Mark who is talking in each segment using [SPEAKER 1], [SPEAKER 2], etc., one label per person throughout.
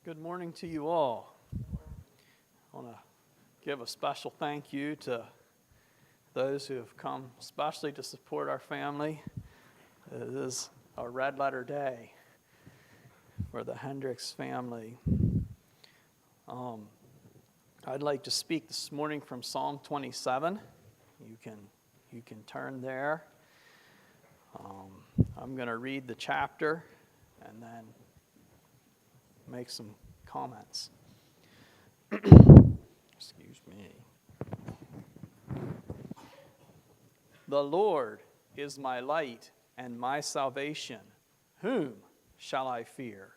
[SPEAKER 1] Good morning to you all. I want to give a special thank you to those who have come especially to support our family. It is a red letter day for the Hendricks family. I'd like to speak this morning from Psalm 27. You can turn there. I'm going to read the chapter and then make some comments. Excuse me. The Lord is my light and my salvation. Whom shall I fear?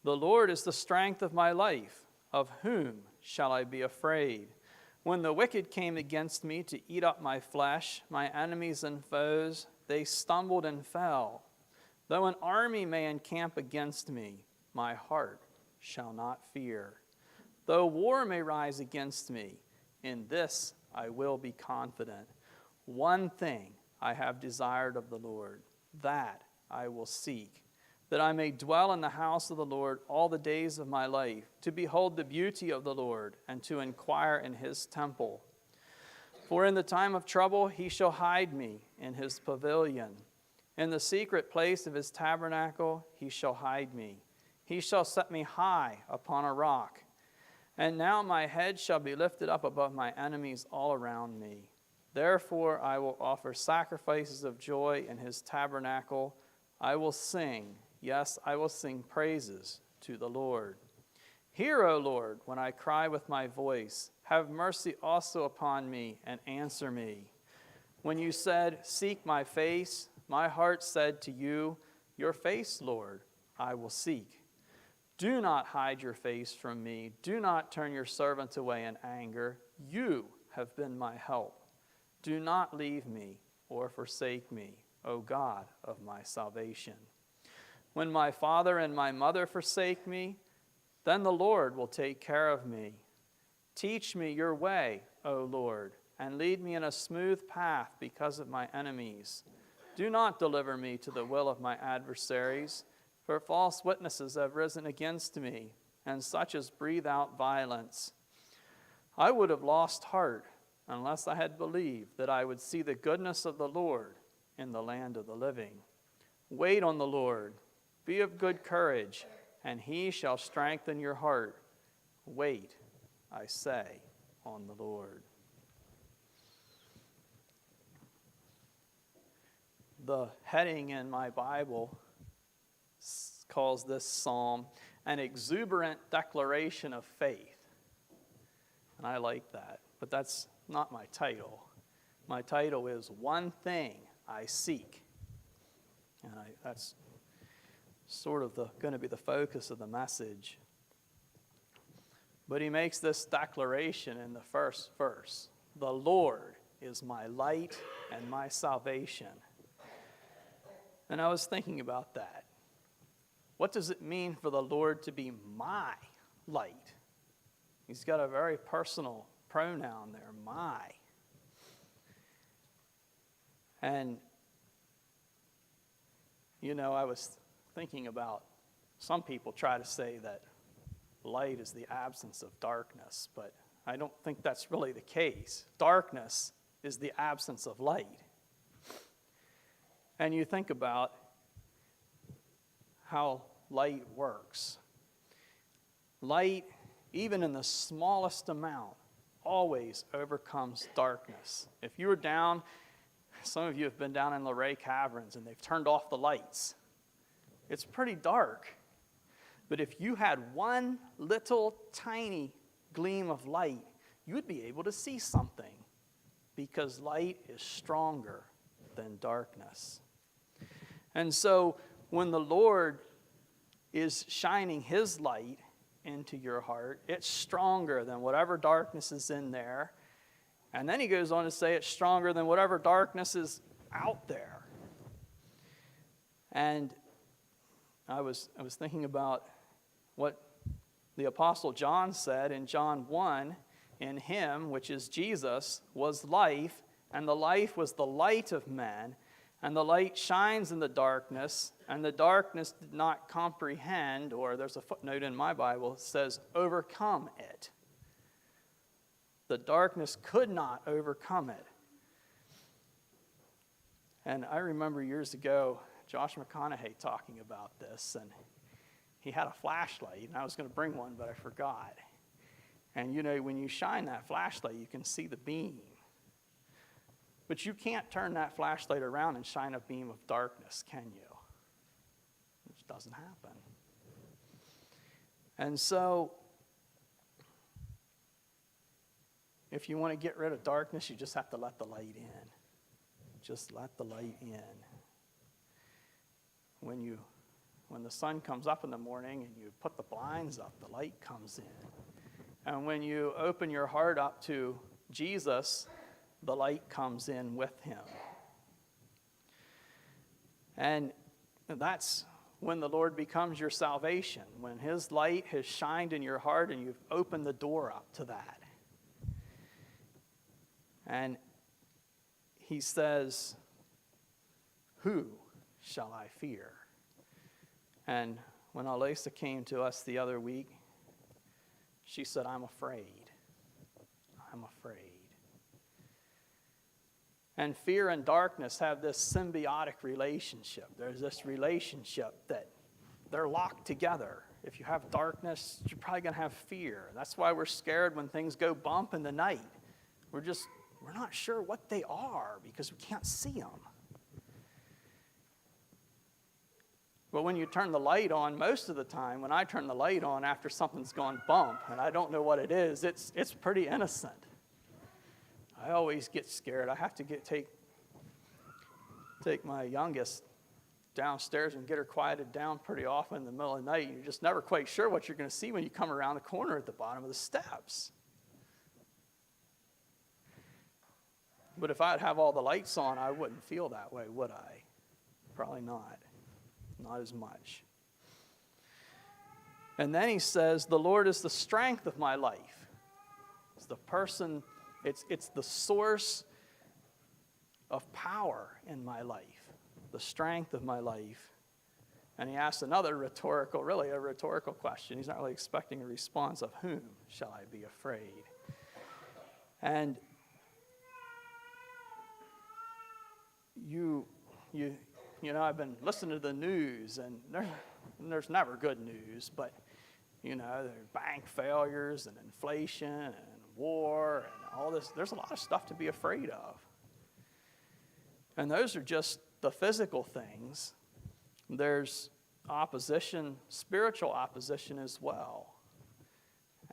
[SPEAKER 1] The Lord is the strength of my life. Of whom shall I be afraid? When the wicked came against me to eat up my flesh, my enemies and foes, they stumbled and fell. Though an army may encamp against me, my heart shall not fear. Though war may rise against me, in this I will be confident. One thing I have desired of the Lord, that I will seek, that I may dwell in the house of the Lord all the days of my life, to behold the beauty of the Lord, and to inquire in his temple. For in the time of trouble he shall hide me in his pavilion. In the secret place of his tabernacle he shall hide me. He shall set me high upon a rock. And now my head shall be lifted up above my enemies all around me. Therefore I will offer sacrifices of joy in his tabernacle. I will sing, yes, I will sing praises to the Lord. Hear, O Lord, when I cry with my voice. Have mercy also upon me and answer me. When you said, seek my face, my heart said to you, your face, Lord, I will seek. Do not hide your face from me. Do not turn your servant away in anger. You have been my help. Do not leave me or forsake me, O God of my salvation. When my father and my mother forsake me, then the Lord will take care of me. Teach me your way, O Lord, and lead me in a smooth path because of my enemies. Do not deliver me to the will of my adversaries, for false witnesses have risen against me, and such as breathe out violence. I would have lost heart unless I had believed that I would see the goodness of the Lord in the land of the living. Wait on the Lord, be of good courage, and he shall strengthen your heart. Wait, I say, on the Lord. The heading in my Bible calls this psalm an exuberant declaration of faith. And I like that, but that's not my title. My title is One Thing I Seek. And that's sort of going to be the focus of the message. But he makes this declaration in the first verse. The Lord is my light and my salvation. And I was thinking about that. What does it mean for the Lord to be my light? He's got a very personal pronoun there, my. And, I was thinking about some people try to say that light is the absence of darkness, but I don't think that's really the case. Darkness is the absence of light. And you think about how light works. Light, even in the smallest amount, always overcomes darkness. If you were down, some of you have been down in Luray Caverns and they've turned off the lights. It's pretty dark. But if you had one little tiny gleam of light, you would be able to see something because light is stronger than darkness. And so when the Lord is shining his light into your heart, it's stronger than whatever darkness is in there. And then he goes on to say it's stronger than whatever darkness is out there. And I was thinking about what the Apostle John said in John 1, in him, which is Jesus, was life, and the life was the light of men. And the light shines in the darkness, and the darkness did not comprehend, or there's a footnote in my Bible that says, overcome it. The darkness could not overcome it. And I remember years ago, Josh McConaughey talking about this, and he had a flashlight, and I was going to bring one, but I forgot. And you know, when you shine that flashlight, you can see the beam. But you can't turn that flashlight around and shine a beam of darkness, can you? It just doesn't happen. And so, if you want to get rid of darkness, you just have to let the light in. Just let the light in. When the sun comes up in the morning and you put the blinds up, the light comes in. And when you open your heart up to Jesus, the light comes in with him. And that's when the Lord becomes your salvation, when his light has shined in your heart and you've opened the door up to that. And he says, who shall I fear? And when Alisa came to us the other week, she said, I'm afraid. I'm afraid. And fear and darkness have this symbiotic relationship. There's this relationship that they're locked together. If you have darkness, you're probably going to have fear. That's why we're scared when things go bump in the night. We're not sure what they are because we can't see them. But when you turn the light on, most of the time, when I turn the light on after something's gone bump, and I don't know what it is, it's pretty innocent. I always get scared. I have to take my youngest downstairs and get her quieted down pretty often in the middle of the night. You're just never quite sure what you're going to see when you come around the corner at the bottom of the steps. But if I'd have all the lights on, I wouldn't feel that way, would I? Probably not. Not as much. And then he says, the Lord is the strength of my life. It's the person, it's the source of power in my life, the strength of my life. And he asks another rhetorical question. He's not really expecting a response of whom shall I be afraid? And you know, I've been listening to the news, and there's never good news, but, you know, there are bank failures and inflation and war and all this. There's a lot of stuff to be afraid of. And those are just the physical things. There's opposition, spiritual opposition as well.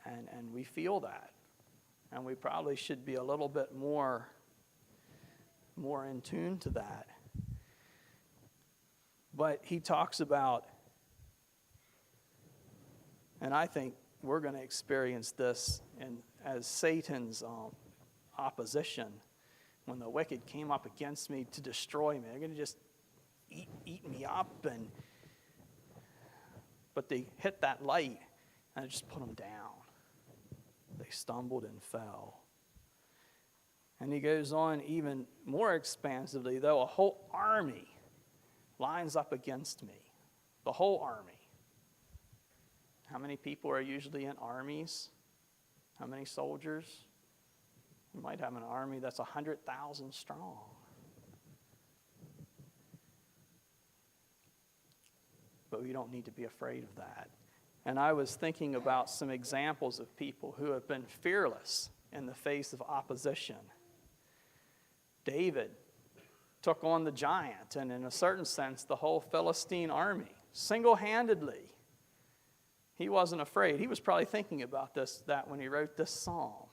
[SPEAKER 1] And we feel that. And we probably should be a little bit more in tune to that. But he talks about, and I think we're going to experience this as Satan's opposition. When the wicked came up against me to destroy me, they're going to just eat me up. But they hit that light, and it just put them down. They stumbled and fell. And he goes on even more expansively, though a whole army lines up against me. The whole army. How many people are usually in armies? How many soldiers? You might have an army that's 100,000 strong. But we don't need to be afraid of that. And I was thinking about some examples of people who have been fearless in the face of opposition. David took on the giant, and in a certain sense, the whole Philistine army, single-handedly. He wasn't afraid. He was probably thinking about that when he wrote this psalm.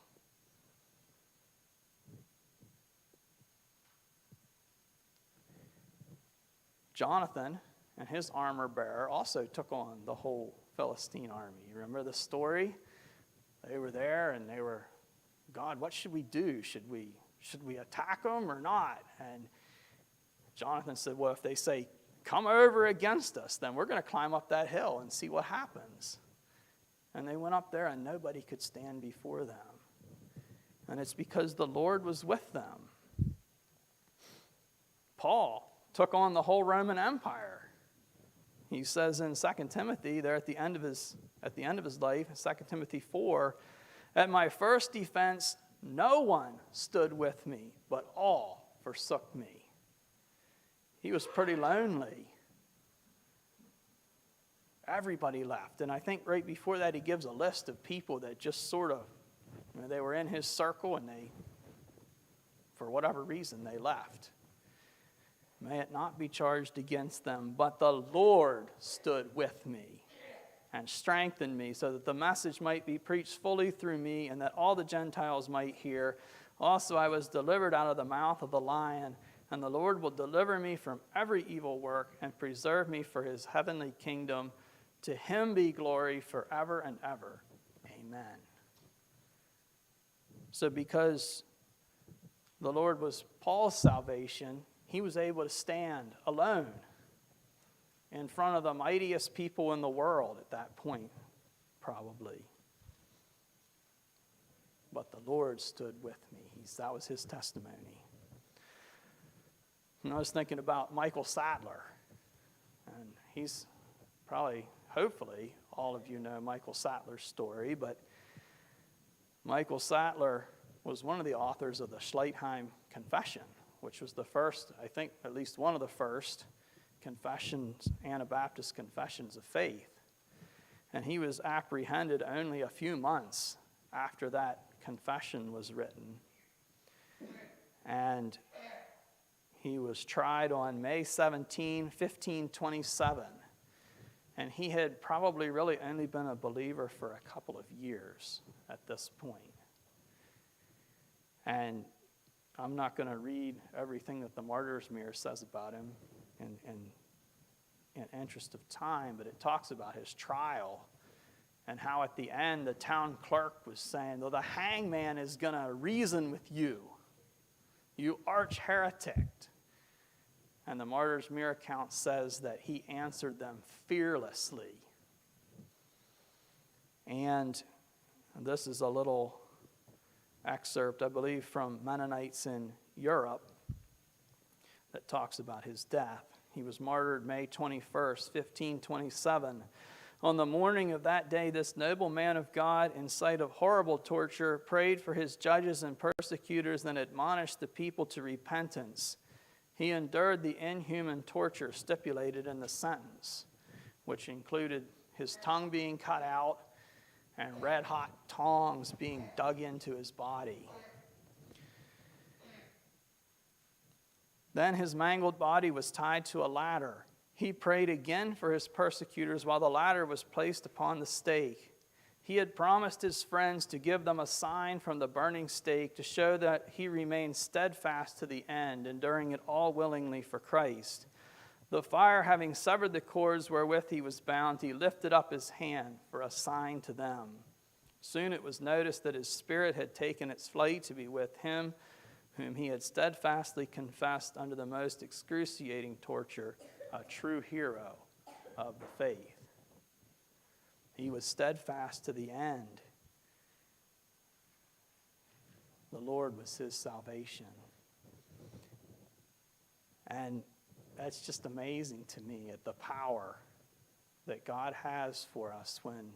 [SPEAKER 1] Jonathan and his armor bearer also took on the whole Philistine army. You remember the story? They were there, and they were, God, what should we do? Should we attack them or not? And Jonathan said, well, if they say, come over against us, then we're going to climb up that hill and see what happens. And they went up there, and nobody could stand before them. And it's because the Lord was with them. Paul took on the whole Roman Empire. He says in 2 Timothy, there at the end of his life, 2 Timothy 4, at my first defense, no one stood with me, but all forsook me. He was pretty lonely. Everybody left. And I think right before that, he gives a list of people that just sort of, they were in his circle and they, for whatever reason, they left. May it not be charged against them, but the Lord stood with me and strengthened me so that the message might be preached fully through me and that all the Gentiles might hear. Also, I was delivered out of the mouth of the lion, and the Lord will deliver me from every evil work and preserve me for his heavenly kingdom. To him be glory forever and ever. Amen. So because the Lord was Paul's salvation, he was able to stand alone in front of the mightiest people in the world at that point, probably. But the Lord stood with me. That was his testimony. And I was thinking about Michael Sattler. And he's probably, hopefully, all of you know Michael Sattler's story. But Michael Sattler was one of the authors of the Schleitheim Confession, which was the first, I think, at least one of the first confessions, Anabaptist confessions of faith. And he was apprehended only a few months after that confession was written. And he was tried on May 17, 1527. And he had probably really only been a believer for a couple of years at this point. And I'm not going to read everything that the Martyr's Mirror says about him in interest of time, but it talks about his trial and how at the end the town clerk was saying, well, the hangman is going to reason with you, you arch heretic. And the Martyr's Mirror account says that he answered them fearlessly. And this is a little excerpt, I believe, from Mennonites in Europe that talks about his death. He was martyred May 21st, 1527. On the morning of that day, this noble man of God, in sight of horrible torture, prayed for his judges and persecutors and admonished the people to repentance. He endured the inhuman torture stipulated in the sentence, which included his tongue being cut out and red-hot tongs being dug into his body. Then his mangled body was tied to a ladder. He prayed again for his persecutors while the ladder was placed upon the stake. He had promised his friends to give them a sign from the burning stake to show that he remained steadfast to the end, enduring it all willingly for Christ. The fire having severed the cords wherewith he was bound, he lifted up his hand for a sign to them. Soon it was noticed that his spirit had taken its flight to be with him, whom he had steadfastly confessed under the most excruciating torture, a true hero of the faith. He was steadfast to the end. The Lord was his salvation. And that's just amazing to me at the power that God has for us when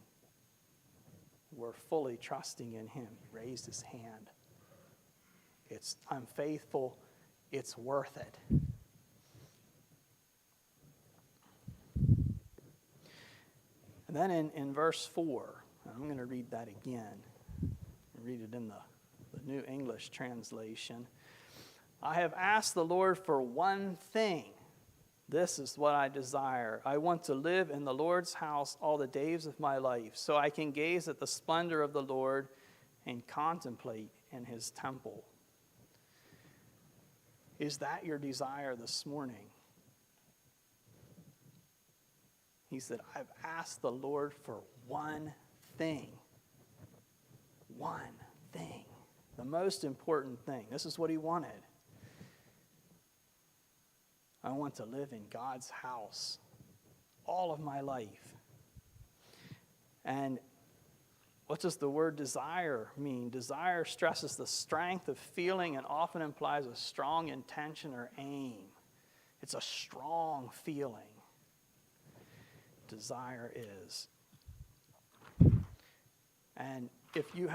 [SPEAKER 1] we're fully trusting in him. He raised his hand. I'm faithful. It's worth it. And then in verse 4, I'm going to read that again. Read it in the New English translation. I have asked the Lord for one thing. This is what I desire. I want to live in the Lord's house all the days of my life, so I can gaze at the splendor of the Lord and contemplate in his temple. Is that your desire this morning? He said, I've asked the Lord for one thing. One thing. The most important thing. This is what he wanted. I want to live in God's house all of my life. And what does the word desire mean? Desire stresses the strength of feeling and often implies a strong intention or aim. It's a strong feeling. Desire is. And if you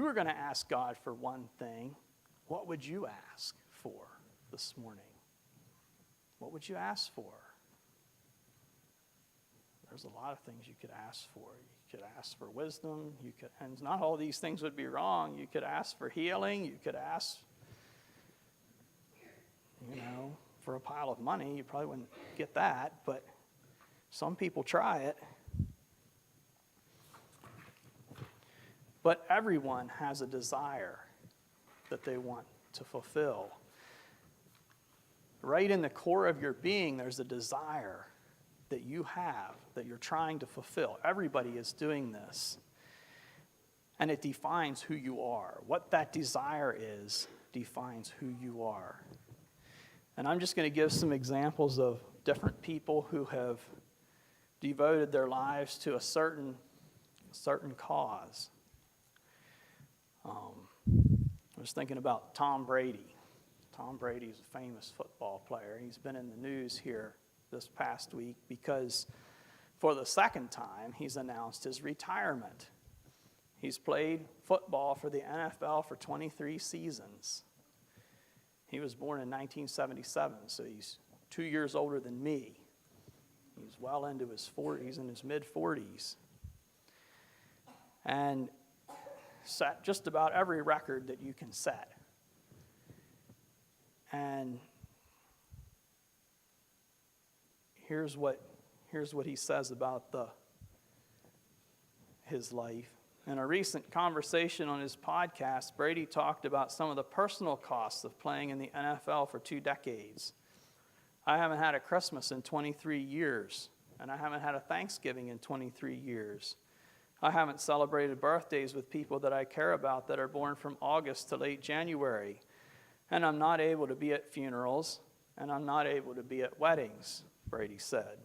[SPEAKER 1] were going to ask God for one thing, what would you ask for this morning? What would you ask for? There's a lot of things you could ask for. You could ask for wisdom. And not all these things would be wrong. You could ask for healing. You could ask, for a pile of money. You probably wouldn't get that, but some people try it. But everyone has a desire that they want to fulfill. Right in the core of your being, there's a desire that you have, that you're trying to fulfill. Everybody is doing this. And it defines who you are. What that desire is defines who you are. And I'm just going to give some examples of different people who have devoted their lives to a certain cause. I was thinking about Tom Brady. Tom Brady is a famous football player. He's been in the news here this past week because for the second time he's announced his retirement. He's played football for the NFL for 23 seasons. He was born in 1977, so he's 2 years older than me. He's well into his 40s, in his mid-40s. And set just about every record that you can set. And here's what he says about his life. In a recent conversation on his podcast, Brady talked about some of the personal costs of playing in the NFL for 2 decades. I haven't had a Christmas in 23 years, and I haven't had a Thanksgiving in 23 years. I haven't celebrated birthdays with people that I care about that are born from August to late January. And I'm not able to be at funerals, and I'm not able to be at weddings, Brady said.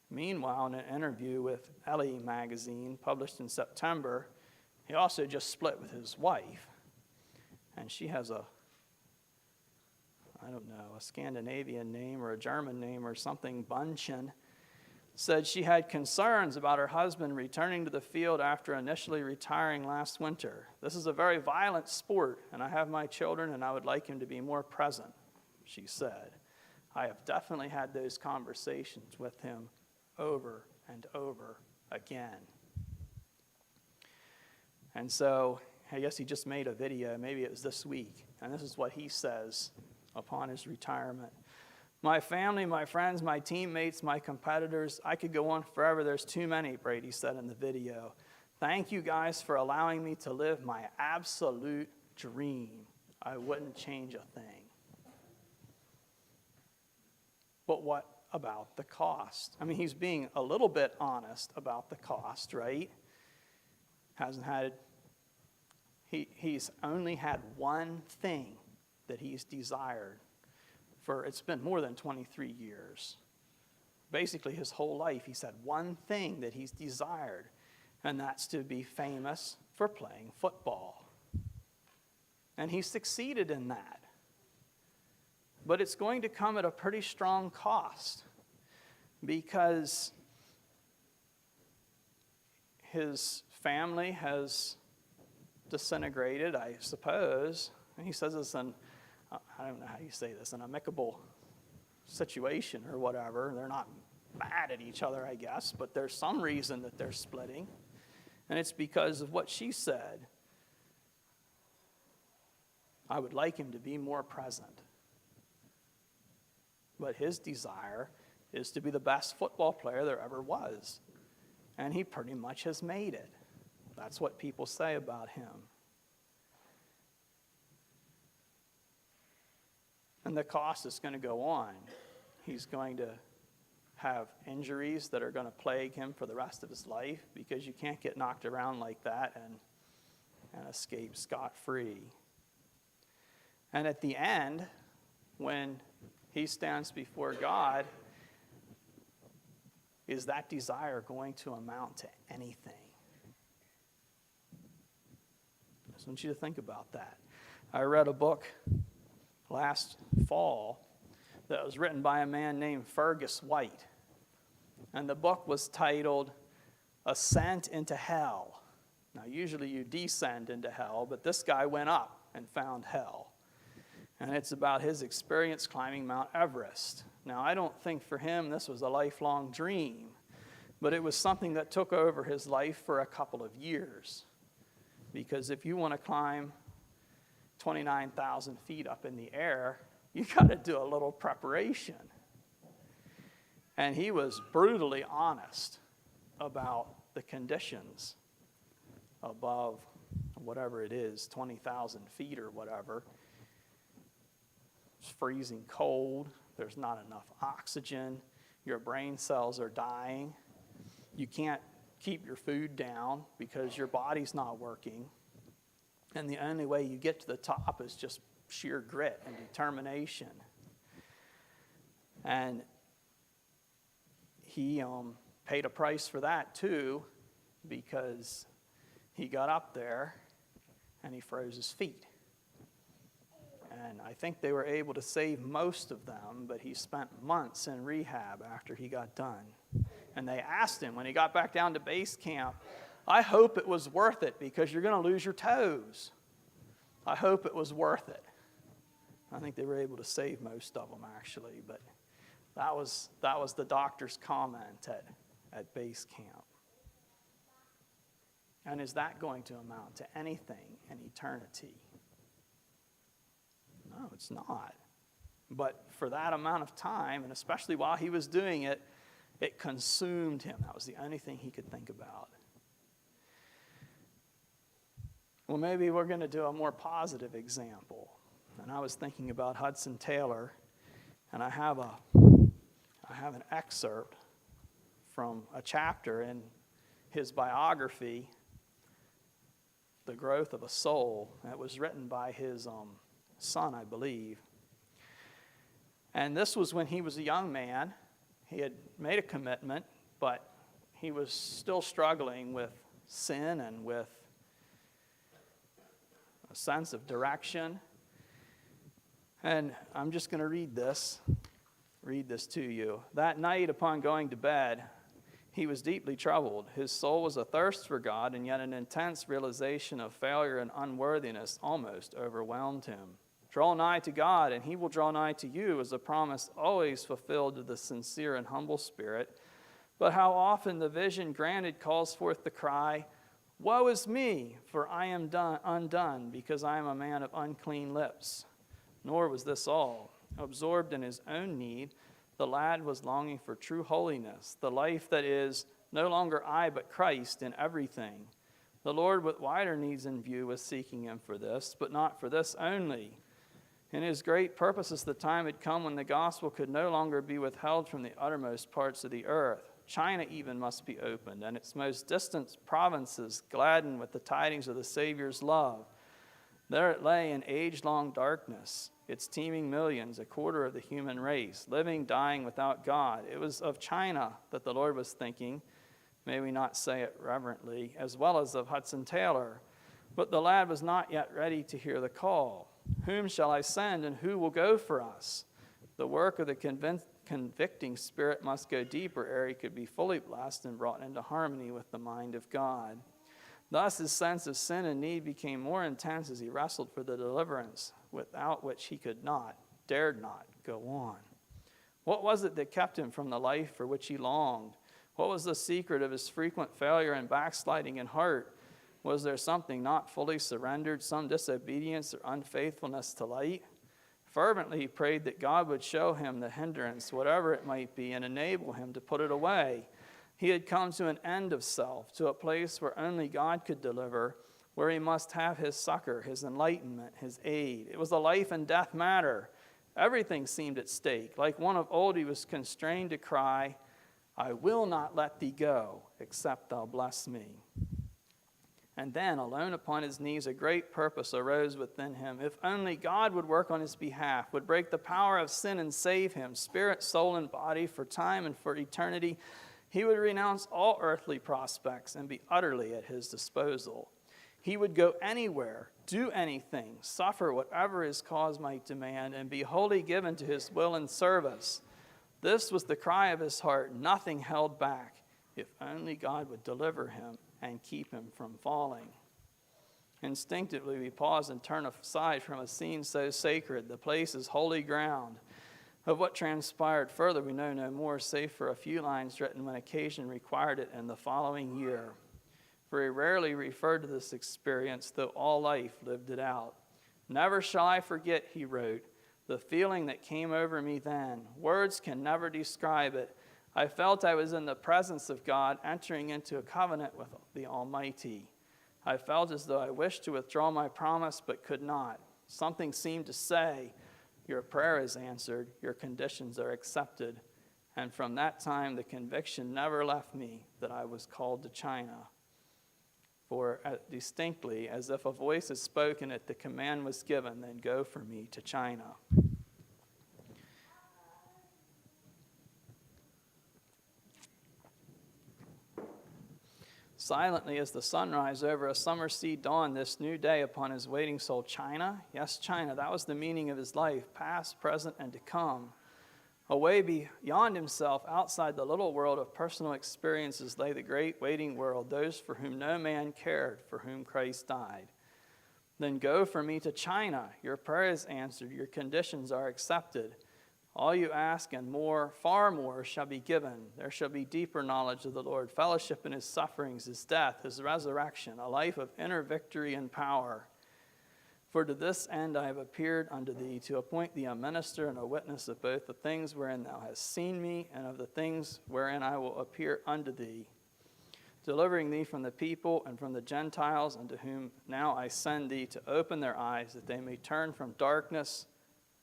[SPEAKER 1] Meanwhile, in an interview with Elle magazine published in September, he also just split with his wife. And she has a Scandinavian name or a German name or something, Bunchen. Said she had concerns about her husband returning to the field after initially retiring last winter. This is a very violent sport, and I have my children, and I would like him to be more present, she said. I have definitely had those conversations with him over and over again. And so, I guess he just made a video, maybe it was this week, and this is what he says upon his retirement. My family, my friends, my teammates, my competitors, I could go on forever. There's too many, Brady said in the video. Thank you guys for allowing me to live my absolute dream. I wouldn't change a thing. But what about the cost? I mean, he's being a little bit honest about the cost, right? He's only had one thing that he's desired. It's been more than 23 years. Basically, his whole life, he's had one thing that he's desired, and that's to be famous for playing football. And he succeeded in that. But it's going to come at a pretty strong cost because his family has disintegrated, I suppose. And he says this I don't know how you say this, an amicable situation or whatever. They're not mad at each other, I guess, but there's some reason that they're splitting. And it's because of what she said. I would like him to be more present. But his desire is to be the best football player there ever was. And he pretty much has made it. That's what people say about him. And the cost is going to go on. He's going to have injuries that are going to plague him for the rest of his life because you can't get knocked around like that and escape scot-free. And at the end, when he stands before God, is that desire going to amount to anything? I just want you to think about that. I read a book last fall that was written by a man named Fergus White. And the book was titled Ascent into Hell. Now, usually you descend into hell, but this guy went up and found hell. And it's about his experience climbing Mount Everest. Now, I don't think for him this was a lifelong dream, but it was something that took over his life for a couple of years. Because if you want to climb 29,000 feet up in the air, you got to do a little preparation. And he was brutally honest about the conditions above whatever it is, 20,000 feet or whatever. It's freezing cold. There's not enough oxygen. Your brain cells are dying. You can't keep your food down because your body's not working. And the only way you get to the top is just sheer grit and determination. And he paid a price for that too, because he got up there and he froze his feet. And I think they were able to save most of them, but he spent months in rehab after he got done. And they asked him when he got back down to base camp, I hope it was worth it because you're going to lose your toes. I hope it was worth it. I think they were able to save most of them, actually, but that was the doctor's comment at base camp. And is that going to amount to anything in eternity? No, it's not. But for that amount of time, and especially while he was doing it, it consumed him. That was the only thing he could think about. Well, maybe we're going to do a more positive example. And I was thinking about Hudson Taylor, and I have an excerpt from a chapter in his biography, The Growth of a Soul. It was written by his son, I believe. And this was when he was a young man. He had made a commitment, but he was still struggling with sin and with a sense of direction. And I'm just going to read this to you. That night, upon going to bed, he was deeply troubled. His soul was athirst for God, and yet an intense realization of failure and unworthiness almost overwhelmed him. Draw nigh to God, and he will draw nigh to you, is a promise always fulfilled to the sincere and humble spirit. But how often the vision granted calls forth the cry, woe is me, for I am undone, because I am a man of unclean lips. Nor was this all. Absorbed in his own need, the lad was longing for true holiness, the life that is no longer I but Christ in everything. The Lord with wider needs in view was seeking him for this, but not for this only. In his great purposes, the time had come when the gospel could no longer be withheld from the uttermost parts of the earth. China even must be opened, and its most distant provinces gladdened with the tidings of the Savior's love. There it lay in age-long darkness, its teeming millions, a quarter of the human race, living, dying without God. It was of China that the Lord was thinking, may we not say it reverently, as well as of Hudson Taylor. But the lad was not yet ready to hear the call. Whom shall I send, and who will go for us? The work of the convicting Spirit must go deeper ere he could be fully blessed and brought into harmony with the mind of God. Thus his sense of sin and need became more intense as he wrestled for the deliverance without which he could not, dared not, go on. What was it that kept him from the life for which he longed? What was the secret of his frequent failure and backsliding in heart? Was there something not fully surrendered, some disobedience or unfaithfulness to light? Fervently he prayed that God would show him the hindrance, whatever it might be, and enable him to put it away. He had come to an end of self, to a place where only God could deliver, where he must have his succor, his enlightenment, his aid. It was a life and death matter. Everything seemed at stake. Like one of old, he was constrained to cry, I will not let thee go, except thou bless me. And then, alone upon his knees, a great purpose arose within him. If only God would work on his behalf, would break the power of sin and save him, spirit, soul, and body, for time and for eternity, he would renounce all earthly prospects and be utterly at his disposal. He would go anywhere, do anything, suffer whatever his cause might demand, and be wholly given to his will and service. This was the cry of his heart, nothing held back, if only God would deliver him and keep him from falling. Instinctively, we pause and turn aside from a scene so sacred. The place is holy ground. Of what transpired further, we know no more, save for a few lines written when occasion required it in the following year. For he rarely referred to this experience, though all life lived it out. Never shall I forget, he wrote, the feeling that came over me then. Words can never describe it. I felt I was in the presence of God, entering into a covenant with the Almighty. I felt as though I wished to withdraw my promise, but could not. Something seemed to say, your prayer is answered, your conditions are accepted. And from that time, the conviction never left me that I was called to China. For distinctly, as if a voice had spoken it, the command was given, then go for me to China. Silently as the sunrise over a summer sea dawned this new day upon his waiting soul. China? Yes, China. That was the meaning of his life, past, present, and to come. Away beyond himself, outside the little world of personal experiences, lay the great waiting world, those for whom no man cared, for whom Christ died. Then go for me to China. Your prayer is answered, your conditions are accepted. All you ask and more, far more, shall be given. There shall be deeper knowledge of the Lord, fellowship in his sufferings, his death, his resurrection, a life of inner victory and power. For to this end I have appeared unto thee, to appoint thee a minister and a witness of both the things wherein thou hast seen me, and of the things wherein I will appear unto thee, delivering thee from the people and from the Gentiles, unto whom now I send thee, to open their eyes, that they may turn from darkness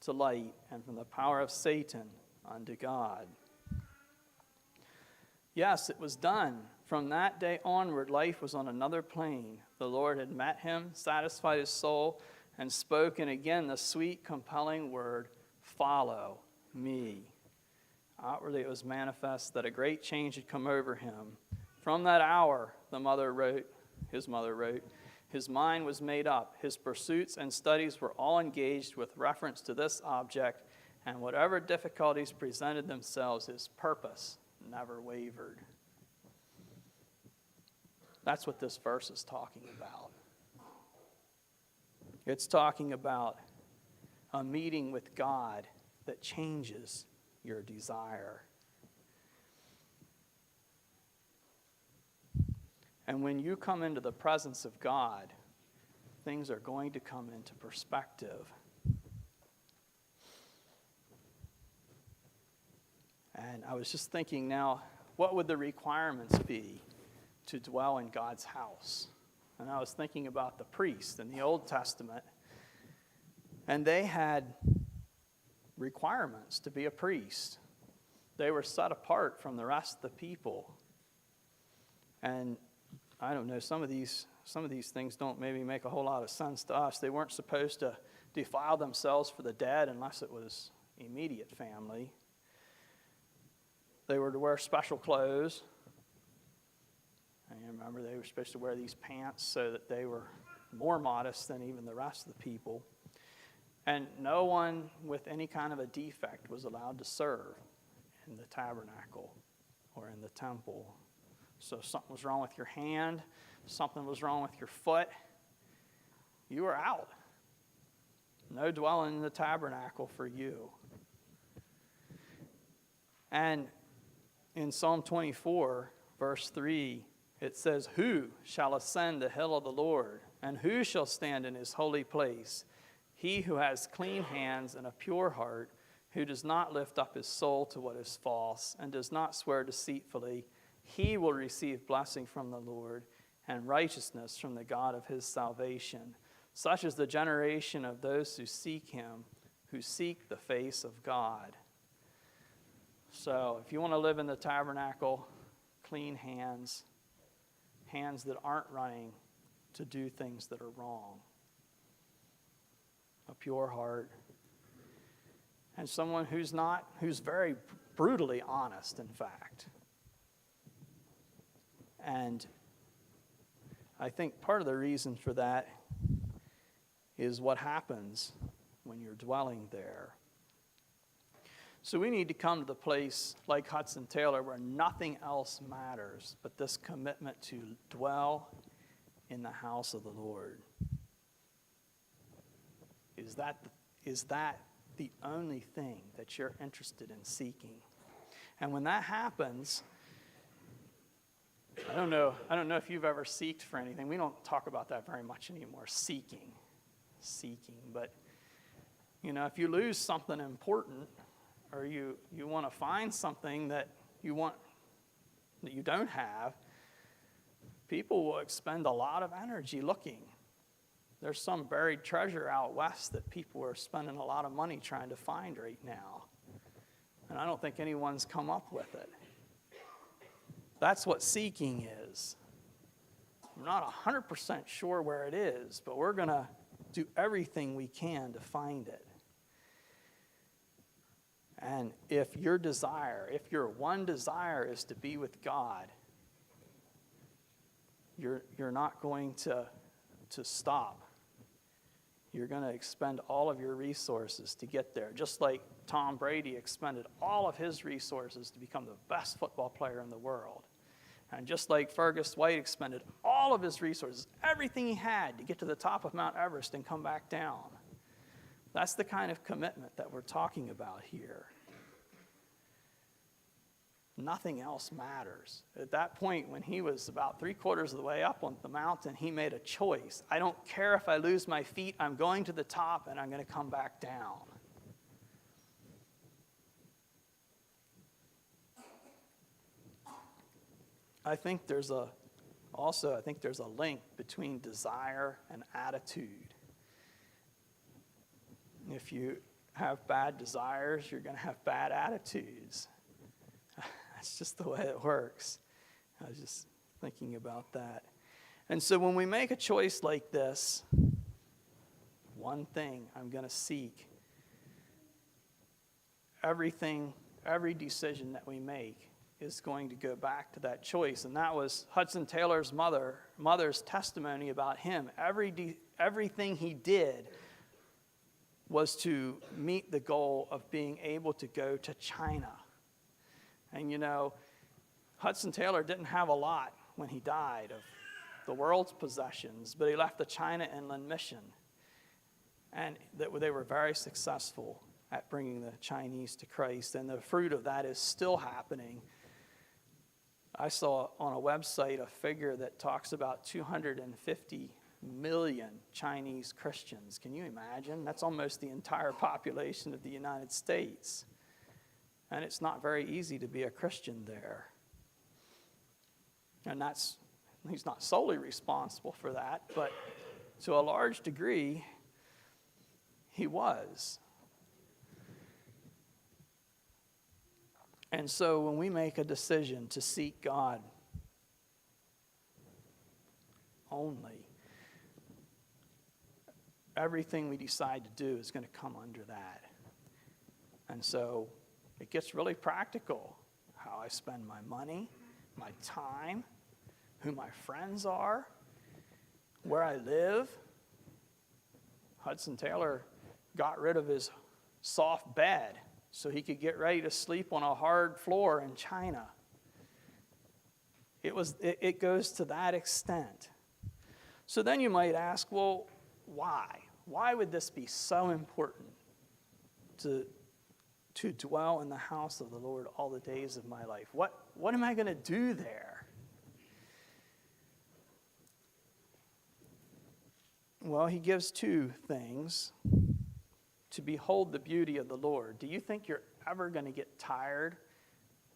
[SPEAKER 1] to light, and from the power of Satan unto God. Yes, it was done. From that day onward, life was on another plane. The Lord had met him, satisfied his soul, and spoken again the sweet, compelling word, follow me. Outwardly, it was manifest that a great change had come over him. From that hour, his mother wrote, his mind was made up. His pursuits and studies were all engaged with reference to this object, and whatever difficulties presented themselves, his purpose never wavered. That's what this verse is talking about. It's talking about a meeting with God that changes your desire. And when you come into the presence of God, things are going to come into perspective. And I was just thinking now, what would the requirements be to dwell in God's house? And I was thinking about the priests in the Old Testament, and they had requirements to be a priest. They were set apart from the rest of the people. And I don't know, some of these things don't maybe make a whole lot of sense to us. They weren't supposed to defile themselves for the dead unless it was immediate family. They were to wear special clothes. I remember they were supposed to wear these pants so that they were more modest than even the rest of the people. And no one with any kind of a defect was allowed to serve in the tabernacle or in the temple. So if something was wrong with your hand, something was wrong with your foot, you were out. No dwelling in the tabernacle for you. And in Psalm 24, verse 3, it says, who shall ascend the hill of the Lord, and who shall stand in his holy place? He who has clean hands and a pure heart, who does not lift up his soul to what is false, and does not swear deceitfully, he will receive blessing from the Lord and righteousness from the God of his salvation. Such is the generation of those who seek him, who seek the face of God. So if you want to live in the tabernacle, clean hands, hands that aren't running to do things that are wrong, a pure heart, and someone who's very brutally honest, in fact. And I think part of the reason for that is what happens when you're dwelling there. So we need to come to the place like Hudson Taylor where nothing else matters but this commitment to dwell in the house of the Lord. Is that the only thing that you're interested in seeking? And when that happens, I don't know if you've ever seeked for anything. We don't talk about that very much anymore, seeking. But, if you lose something important, or you want to find something that you don't have, people will expend a lot of energy looking. There's some buried treasure out west that people are spending a lot of money trying to find right now. And I don't think anyone's come up with it. That's what seeking is. I'm not 100% sure where it is, but we're going to do everything we can to find it. And if your one desire is to be with God, you're not going to stop. You're going to expend all of your resources to get there. Just like Tom Brady expended all of his resources to become the best football player in the world. And just like Fergus White expended all of his resources, everything he had to get to the top of Mount Everest and come back down. That's the kind of commitment that we're talking about here. Nothing else matters. At that point, when he was about 3/4 of the way up on the mountain, he made a choice. I don't care if I lose my feet, I'm going to the top and I'm going to come back down. I think there's a link between desire and attitude. If you have bad desires, you're going to have bad attitudes. That's just the way it works. I was just thinking about that. And so when we make a choice like this, one thing I'm going to seek, every decision that we make is going to go back to that choice. And that was Hudson Taylor's mother's testimony about him. Everything he did was to meet the goal of being able to go to China. And Hudson Taylor didn't have a lot when he died of the world's possessions, but he left the China Inland Mission. And they were very successful at bringing the Chinese to Christ, and the fruit of that is still happening. I saw on a website a figure that talks about 250 million Chinese Christians. Can you imagine? That's almost the entire population of the United States. And it's not very easy to be a Christian there. And he's not solely responsible for that, but to a large degree, he was. And so when we make a decision to seek God only, everything we decide to do is going to come under that. And so it gets really practical. How I spend my money, my time, who my friends are, where I live. Hudson Taylor got rid of his soft bed so he could get ready to sleep on a hard floor in China. It goes to that extent. So then you might ask, well, why? Why would this be so important to dwell in the house of the Lord all the days of my life? What am I going to do there? Well, he gives two things. To behold the beauty of the Lord. Do you think you're ever going to get tired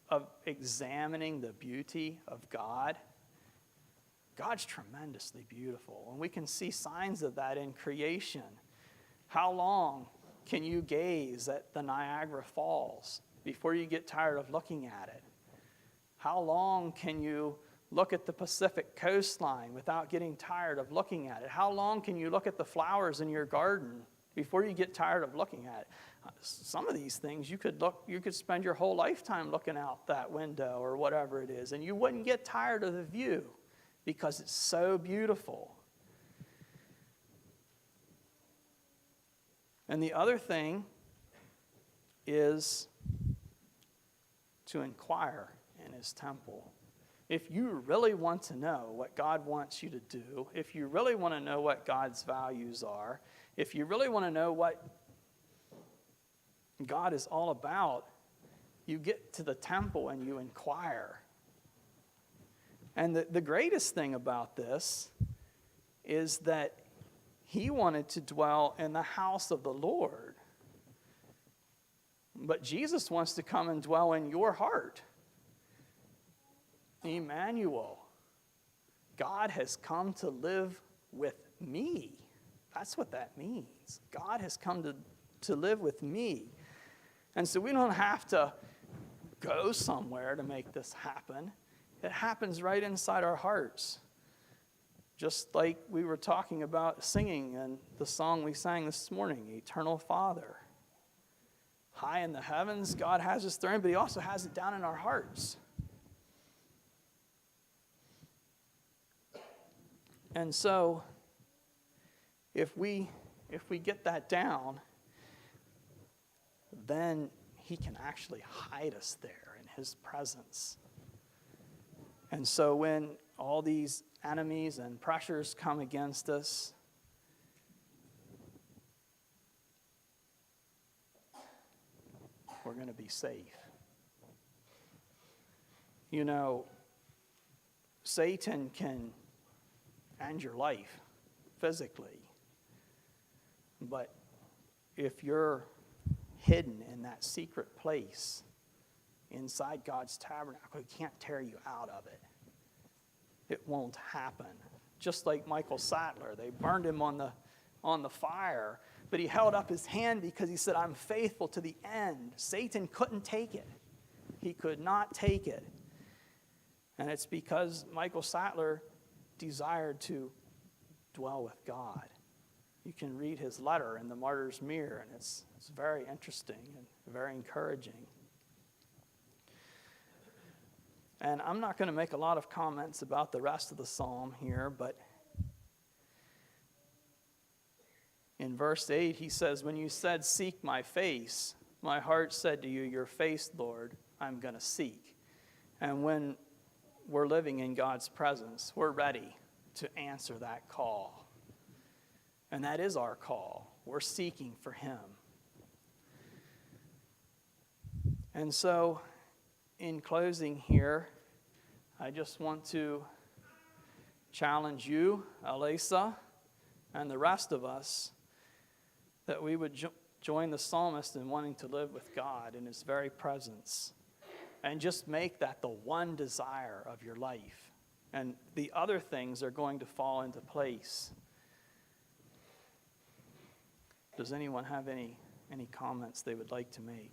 [SPEAKER 1] of examining the beauty of God? God's tremendously beautiful, and we can see signs of that in creation. How long can you gaze at the Niagara Falls before you get tired of looking at it? How long can you look at the Pacific coastline without getting tired of looking at it? How long can you look at the flowers in your garden before you get tired of looking at it? Some of these things you could spend your whole lifetime looking out that window or whatever it is, and you wouldn't get tired of the view because it's so beautiful. And the other thing is to inquire in his temple. If you really want to know what God wants you to do, if you really want to know what God's values are, if you really want to know what God is all about, you get to the temple and you inquire. And the greatest thing about this is that he wanted to dwell in the house of the Lord. But Jesus wants to come and dwell in your heart. Emmanuel, God has come to live with me. That's what that means. God has come to live with me. And so we don't have to go somewhere to make this happen. It happens right inside our hearts. Just like we were talking about singing in the song we sang this morning, Eternal Father. High in the heavens, God has his throne, but he also has it down in our hearts. And so, if we get that down, then he can actually hide us there in his presence. And so when all these enemies and pressures come against us, we're going to be safe. You know, Satan can end your life physically, but if you're hidden in that secret place inside God's tabernacle, he can't tear you out of it. It won't happen. Just like Michael Sattler, they burned him on the fire, but he held up his hand because he said, I'm faithful to the end. Satan couldn't take it. He could not take it. And it's because Michael Sattler desired to dwell with God. You can read his letter in the Martyr's Mirror, and it's very interesting and very encouraging. And I'm not going to make a lot of comments about the rest of the psalm here, but in verse 8 he says, when you said, seek my face, my heart said to you, your face, Lord, I'm going to seek. And when we're living in God's presence, we're ready to answer that call. And that is our call. We're seeking for him. And so, in closing here, I just want to challenge you, Elisa, and the rest of us, that we would join the psalmist in wanting to live with God in his very presence. And just make that the one desire of your life. And the other things are going to fall into place. Does anyone have any comments they would like to make?